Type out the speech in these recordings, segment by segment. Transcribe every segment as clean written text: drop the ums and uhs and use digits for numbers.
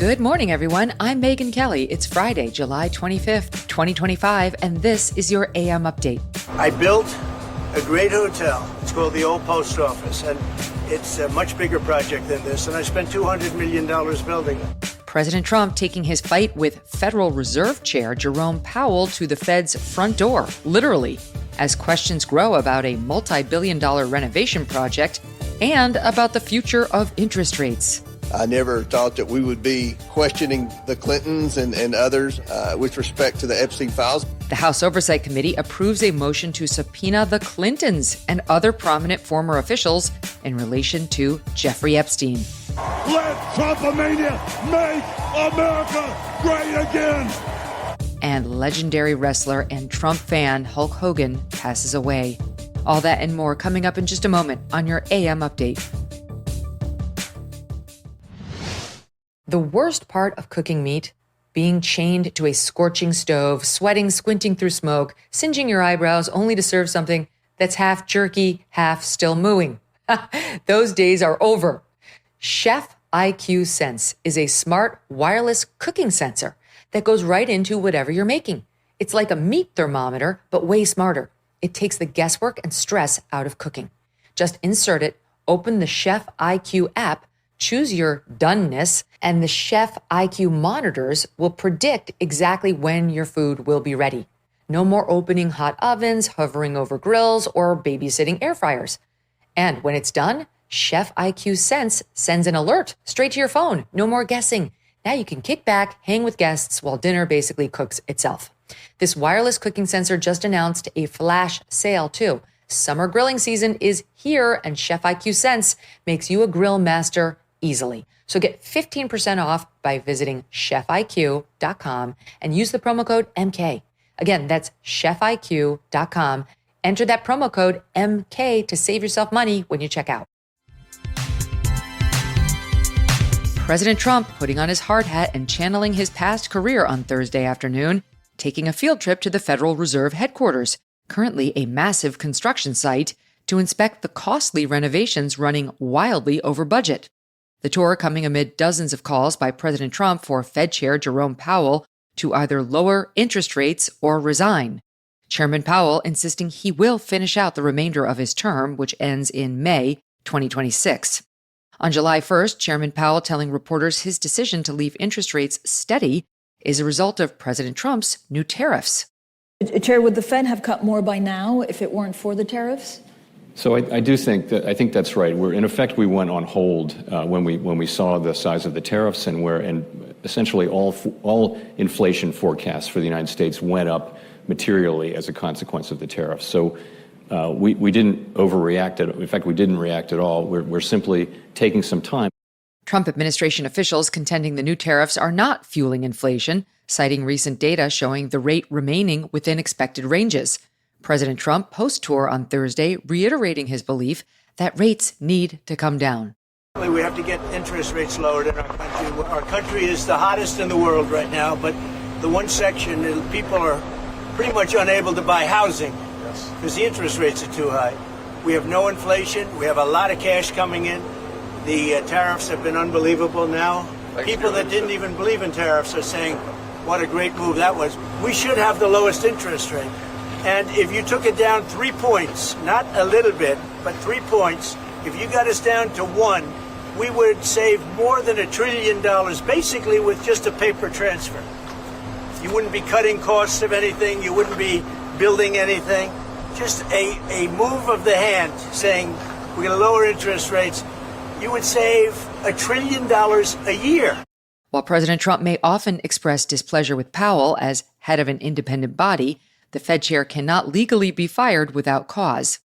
Good morning, everyone. I'm Megyn Kelly. It's Friday, July 25th, 2025, and this is your AM Update. I built a great hotel. It's called the Old Post Office, and it's a much bigger project than this, and I spent $200 million building it. President Trump taking his fight with Federal Reserve Chair Jerome Powell to the Fed's front door, literally, as questions grow about a multi-billion-dollar renovation project and about the future of interest rates. I never thought that we would be questioning the Clintons and others with respect to the Epstein files. The House Oversight Committee approves a motion to subpoena the Clintons and other prominent former officials in relation to Jeffrey Epstein. Let Hulkamania make America great again! And legendary wrestler and Trump fan Hulk Hogan passes away. All that and more coming up in just a moment on your AM Update. The worst part of cooking meat, being chained to a scorching stove, sweating, squinting through smoke, singeing your eyebrows only to serve something that's half jerky, half still mooing. Those days are over. Chef IQ Sense is a smart wireless cooking sensor that goes right into whatever you're making. It's like a meat thermometer, but way smarter. It takes the guesswork and stress out of cooking. Just insert it, open the Chef IQ app, choose your doneness, and the Chef IQ monitors will predict exactly when your food will be ready. No more opening hot ovens, hovering over grills, or babysitting air fryers. And when it's done, Chef IQ Sense sends an alert straight to your phone. No more guessing. Now you can kick back, hang with guests while dinner basically cooks itself. This wireless cooking sensor just announced a flash sale too. Summer grilling season is here, and Chef IQ Sense makes you a grill master easily. So get 15% off by visiting chefiq.com and use the promo code MK. Again, that's chefiq.com. Enter that promo code MK to save yourself money when you check out. President Trump putting on his hard hat and channeling his past career on Thursday afternoon, taking a field trip to the Federal Reserve headquarters, currently a massive construction site, to inspect the costly renovations running wildly over budget. The tour coming amid dozens of calls by President Trump for Fed Chair Jerome Powell to either lower interest rates or resign. Chairman Powell insisting he will finish out the remainder of his term, which ends in May 2026. On July 1st, Chairman Powell telling reporters his decision to leave interest rates steady is a result of President Trump's new tariffs. Chair, would the Fed have cut more by now if it weren't for the tariffs? So I think that's right. We went on hold when we saw the size of the tariffs and essentially all inflation forecasts for the United States went up materially as a consequence of the tariffs. So we didn't overreact. In fact, we didn't react at all. We're simply taking some time. Trump administration officials contending the new tariffs are not fueling inflation, citing recent data showing the rate remaining within expected ranges. President Trump post-tour on Thursday reiterating his belief that rates need to come down. We have to get interest rates lowered in our country. Our country is the hottest in the world right now, but the one section, people are pretty much unable to buy housing because the interest rates are too high. We have no inflation. We have a lot of cash coming in. The tariffs have been unbelievable now. People that didn't even believe in tariffs are saying, what a great move that was. We should have the lowest interest rate. And if you took it down 3 points, not a little bit, but 3 points, if you got us down to 1, we would save more than $1 trillion, basically with just a paper transfer. You wouldn't be cutting costs of anything. You wouldn't be building anything. Just a move of the hand saying, we're going to lower interest rates. You would save $1 trillion a year. While President Trump may often express displeasure with Powell as head of an independent body, the Fed chair cannot legally be fired without cause.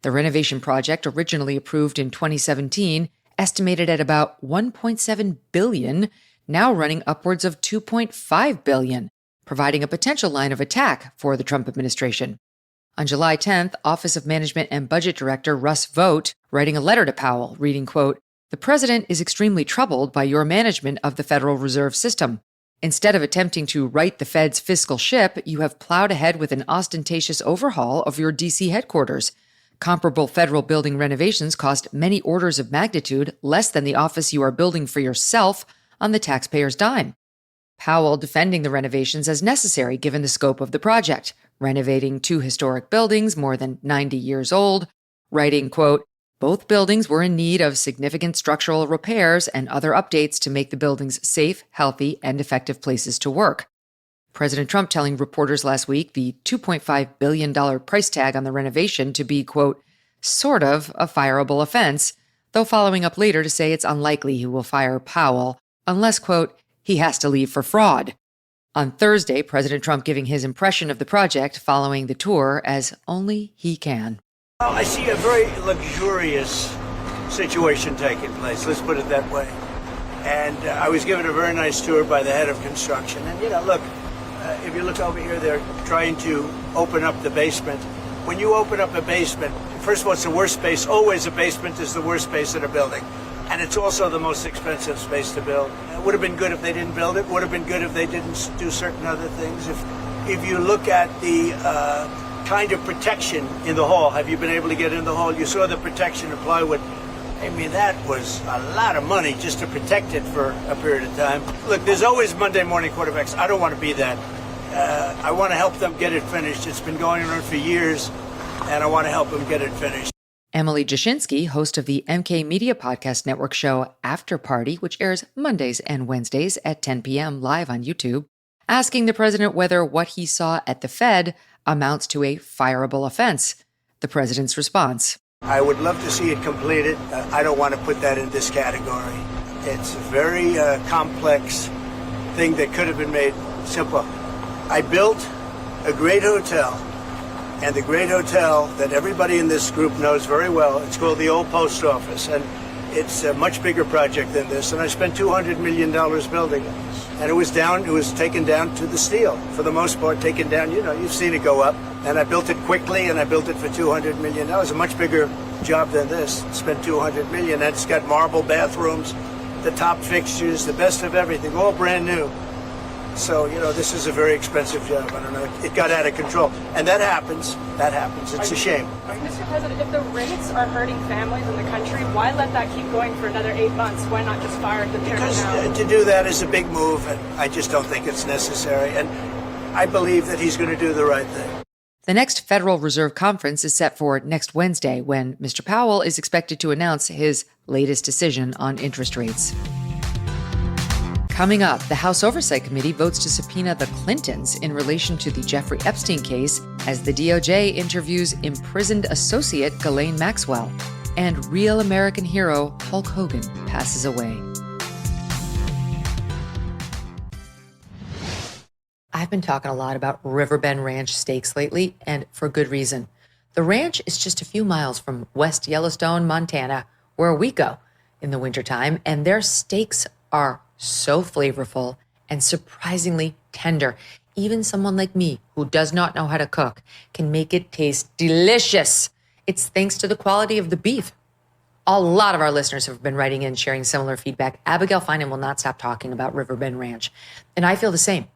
The renovation project, originally approved in 2017, estimated at about $1.7 billion, now running upwards of $2.5 billion, providing a potential line of attack for the Trump administration. On July 10th, Office of Management and Budget Director Russ Vought writing a letter to Powell, reading, quote, "The president is extremely troubled by your management of the Federal Reserve System. Instead of attempting to right the Fed's fiscal ship, you have plowed ahead with an ostentatious overhaul of your D.C. headquarters. Comparable federal building renovations cost many orders of magnitude less than the office you are building for yourself on the taxpayer's dime. Powell defending the renovations as necessary given the scope of the project, renovating 2 historic buildings more than 90 years old, writing, quote, "Both buildings were in need of significant structural repairs and other updates to make the buildings safe, healthy, and effective places to work." President Trump telling reporters last week the $2.5 billion price tag on the renovation to be, quote, "sort of a fireable offense," though following up later to say it's unlikely he will fire Powell unless, quote, "he has to leave for fraud." On Thursday, President Trump giving his impression of the project following the tour as only he can. Well, I see a very luxurious situation taking place, let's put it that way. And I was given a very nice tour by the head of construction. And, look, if you look over here, they're trying to open up the basement. When you open up a basement, first of all, it's the worst space. Always a basement is the worst space in a building. And it's also the most expensive space to build. It would have been good if they didn't build it. Would have been good if they didn't do certain other things. If you look at the kind of protection in the hall, have you been able to get in the hall? You saw the protection of plywood. I mean, that was a lot of money just to protect it for a period of time. Look, there's always Monday morning quarterbacks. I don't want to be that. I want to help them get it finished. It's been going on for years, and I want to help them get it finished. Emily Jashinsky, host of the MK Media Podcast Network show After Party, which airs Mondays and Wednesdays at 10 p.m. live on YouTube, asking the president whether what he saw at the Fed amounts to a fireable offense. The president's response: I would love to see it completed. I don't want to put that in this category. It's a very complex thing that could have been made simple. I built a great hotel, and the great hotel that everybody in this group knows very well, it's called the Old Post Office, and it's a much bigger project than this, and I spent $200 million building it. And it was taken down to the steel, for the most part, taken down, you've seen it go up. And I built it quickly, and I built it for $200 million. A much bigger job than this. Spent $200 million. It's got marble bathrooms, the top fixtures, the best of everything, all brand new. So, this is a very expensive job. I don't know. It got out of control. And that happens. It's a shame. Mr. President, if the rates are hurting families in the country, why let that keep going for another 8 months? Why not just fire the chairman now? Because to do that is a big move, and I just don't think it's necessary. And I believe that he's going to do the right thing. The next Federal Reserve Conference is set for next Wednesday, when Mr. Powell is expected to announce his latest decision on interest rates. Coming up, the House Oversight Committee votes to subpoena the Clintons in relation to the Jeffrey Epstein case as the DOJ interviews imprisoned associate Ghislaine Maxwell, and real American hero Hulk Hogan passes away. I've been talking a lot about Riverbend Ranch steaks lately, and for good reason. The ranch is just a few miles from West Yellowstone, Montana, where we go in the wintertime, and their steaks are so flavorful and surprisingly tender. Even someone like me, who does not know how to cook, can make it taste delicious. It's thanks to the quality of the beef. A lot of our listeners have been writing in, sharing similar feedback. Abigail Finan will not stop talking about Riverbend Ranch, and I feel the same.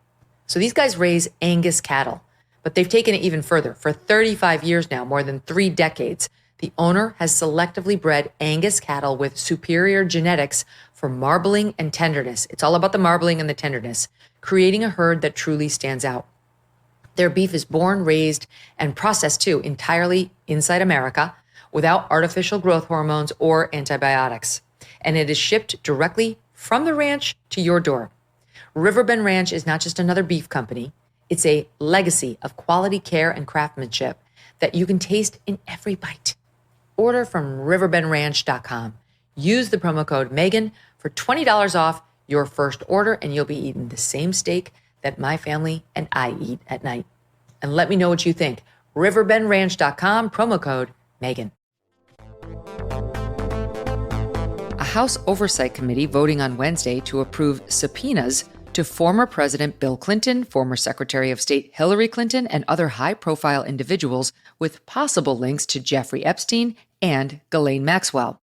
So these guys raise Angus cattle, but they've taken it even further. For 35 years now, more than 3 decades, the owner has selectively bred Angus cattle with superior genetics for marbling and tenderness. It's all about the marbling and the tenderness, creating a herd that truly stands out. Their beef is born, raised, and processed too entirely inside America without artificial growth hormones or antibiotics. And it is shipped directly from the ranch to your door. Riverbend Ranch is not just another beef company. It's a legacy of quality care and craftsmanship that you can taste in every bite. Order from riverbendranch.com. Use the promo code Megyn for $20 off your first order, and you'll be eating the same steak that my family and I eat at night. And let me know what you think. riverbendranch.com, promo code Megyn. A House Oversight Committee voting on Wednesday to approve subpoenas to former President Bill Clinton, former Secretary of State Hillary Clinton, and other high-profile individuals with possible links to Jeffrey Epstein and Ghislaine Maxwell.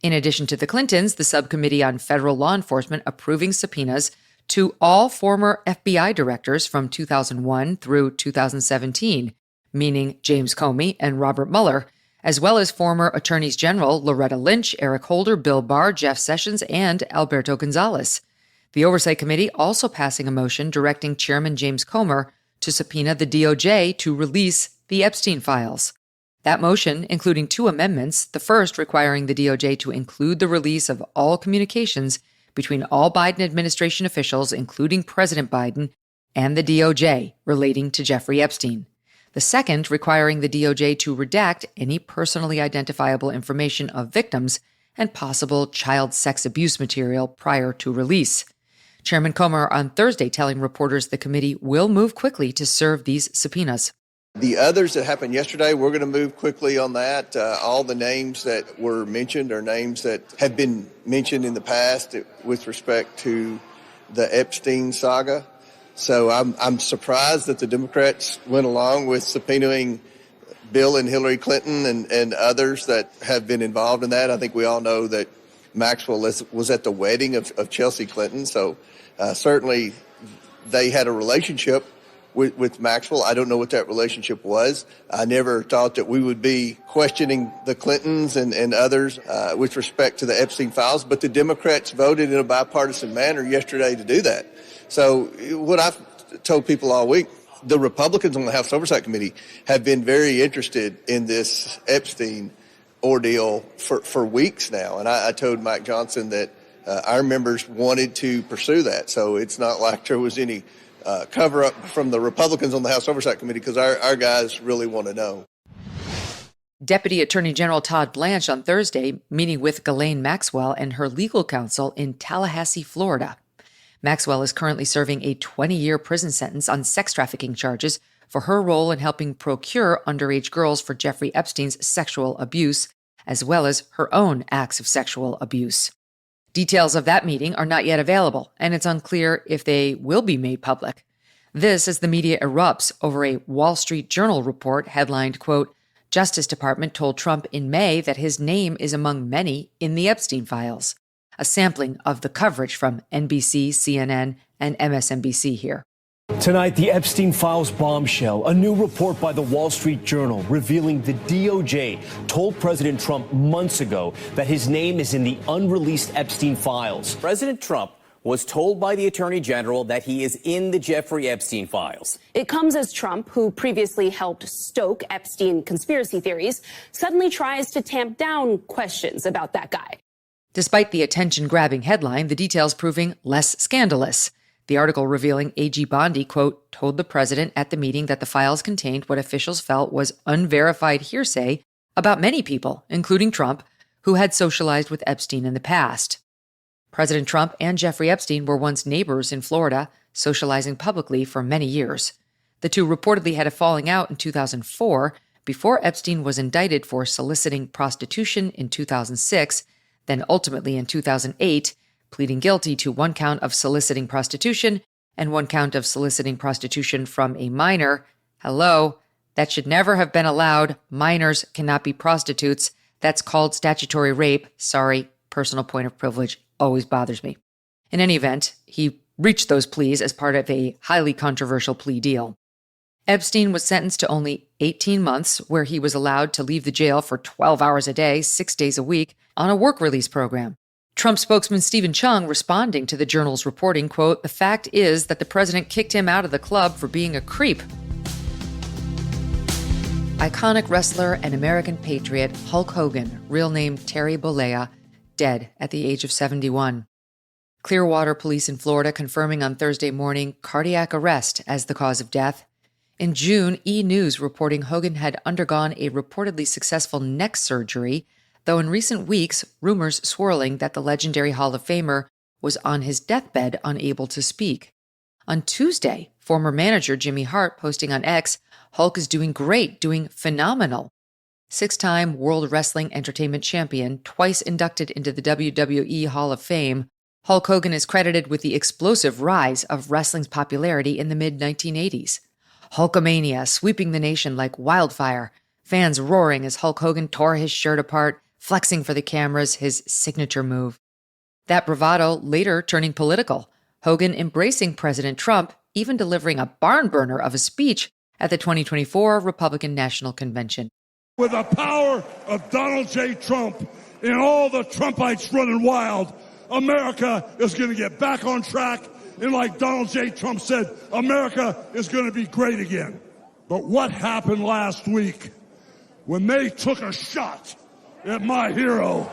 In addition to the Clintons, the Subcommittee on Federal Law Enforcement approving subpoenas to all former FBI directors from 2001 through 2017, meaning James Comey and Robert Mueller, as well as former Attorneys General Loretta Lynch, Eric Holder, Bill Barr, Jeff Sessions, and Alberto Gonzales. The Oversight Committee also passing a motion directing Chairman James Comer to subpoena the DOJ to release the Epstein files. That motion, including 2 amendments, the first requiring the DOJ to include the release of all communications between all Biden administration officials, including President Biden, and the DOJ relating to Jeffrey Epstein. The second requiring the DOJ to redact any personally identifiable information of victims and possible child sex abuse material prior to release. Chairman Comer on Thursday telling reporters the committee will move quickly to serve these subpoenas. The others that happened yesterday, we're going to move quickly on that. All the names that were mentioned are names that have been mentioned in the past with respect to the Epstein saga. So I'm surprised that the Democrats went along with subpoenaing Bill and Hillary Clinton and others that have been involved in that. I think we all know that Maxwell was at the wedding of Chelsea Clinton. So certainly they had a relationship with Maxwell. I don't know what that relationship was. I never thought that we would be questioning the Clintons and others with respect to the Epstein files, but the Democrats voted in a bipartisan manner yesterday to do that. So what I've told people all week, the Republicans on the House Oversight Committee have been very interested in this Epstein ordeal for weeks now. And I told Mike Johnson that our members wanted to pursue that. So it's not like there was any cover-up from the Republicans on the House Oversight Committee, because our guys really want to know. Deputy Attorney General Todd Blanche on Thursday meeting with Ghislaine Maxwell and her legal counsel in Tallahassee, Florida. Maxwell is currently serving a 20-year prison sentence on sex trafficking charges for her role in helping procure underage girls for Jeffrey Epstein's sexual abuse, as well as her own acts of sexual abuse. Details of that meeting are not yet available, and it's unclear if they will be made public. This as the media erupts over a Wall Street Journal report headlined, quote, Justice Department told Trump in May that his name is among many in the Epstein files. A sampling of the coverage from NBC, CNN, and MSNBC here. Tonight, the Epstein files bombshell, a new report by the Wall Street Journal revealing the DOJ told President Trump months ago that his name is in the unreleased Epstein files. President Trump was told by the Attorney General that he is in the Jeffrey Epstein files. It comes as Trump, who previously helped stoke Epstein conspiracy theories, suddenly tries to tamp down questions about that guy. Despite the attention-grabbing headline, the details proving less scandalous. The article revealing A.G. Bondi, quote, told the president at the meeting that the files contained what officials felt was unverified hearsay about many people, including Trump, who had socialized with Epstein in the past. President Trump and Jeffrey Epstein were once neighbors in Florida, socializing publicly for many years. The two reportedly had a falling out in 2004 before Epstein was indicted for soliciting prostitution in 2006, then ultimately in 2008, pleading guilty to 1 count of soliciting prostitution and 1 count of soliciting prostitution from a minor. Hello, that should never have been allowed. Minors cannot be prostitutes. That's called statutory rape. Sorry, personal point of privilege always bothers me. In any event, he reached those pleas as part of a highly controversial plea deal. Epstein was sentenced to only 18 months, where he was allowed to leave the jail for 12 hours a day, 6 days a week, on a work release program. Trump spokesman Stephen Chung responding to the Journal's reporting, quote, the fact is that the president kicked him out of the club for being a creep. Iconic wrestler and American patriot Hulk Hogan, real name Terry Bollea, dead at the age of 71. Clearwater police in Florida confirming on Thursday morning cardiac arrest as the cause of death. In June, E! News reporting Hogan had undergone a reportedly successful neck surgery, though in recent weeks, rumors swirling that the legendary Hall of Famer was on his deathbed unable to speak. On Tuesday, former manager Jimmy Hart posting on X, Hulk is doing great, doing phenomenal. 6-time World Wrestling Entertainment Champion, twice inducted into the WWE Hall of Fame, Hulk Hogan is credited with the explosive rise of wrestling's popularity in the mid-1980s. Hulkamania sweeping the nation like wildfire, fans roaring as Hulk Hogan tore his shirt apart, flexing for the cameras, his signature move. That bravado later turning political, Hogan embracing President Trump, even delivering a barn burner of a speech at the 2024 Republican National Convention. With the power of Donald J. Trump and all the Trumpites running wild, America is going to get back on track. And like Donald J. Trump said, America is going to be great again. But what happened last week when they took a shot at my hero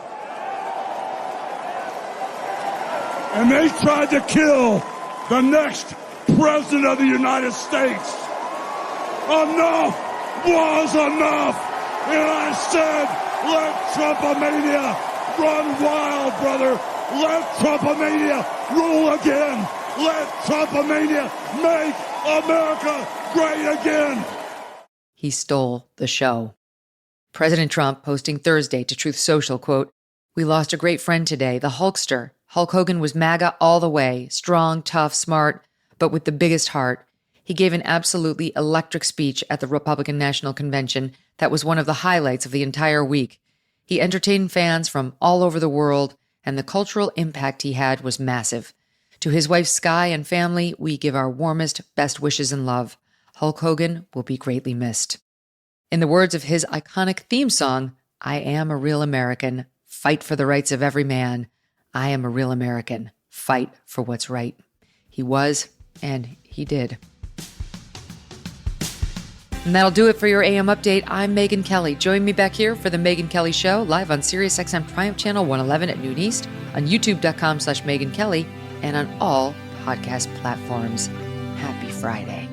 and they tried to kill the next president of the United States? Enough was enough. And I said, let Trumpamania run wild, brother. Let Trumpamania rule again. Let Trumpamania make America great again. He stole the show. President Trump posting Thursday to Truth Social, quote, "We lost a great friend today, the Hulkster. Hulk Hogan was MAGA all the way, strong, tough, smart, but with the biggest heart. He gave an absolutely electric speech at the Republican National Convention that was one of the highlights of the entire week. He entertained fans from all over the world, and the cultural impact he had was massive. To his wife Skye and family, we give our warmest, best wishes and love. Hulk Hogan will be greatly missed." In the words of his iconic theme song, "I am a real American, fight for the rights of every man. I am a real American, fight for what's right." He was, and he did. And that'll do it for your AM update. I'm Megyn Kelly. Join me back here for the Megyn Kelly Show, live on SiriusXM Triumph Channel 111 at noon East, on youtube.com/Megyn Kelly, and on all podcast platforms. Happy Friday.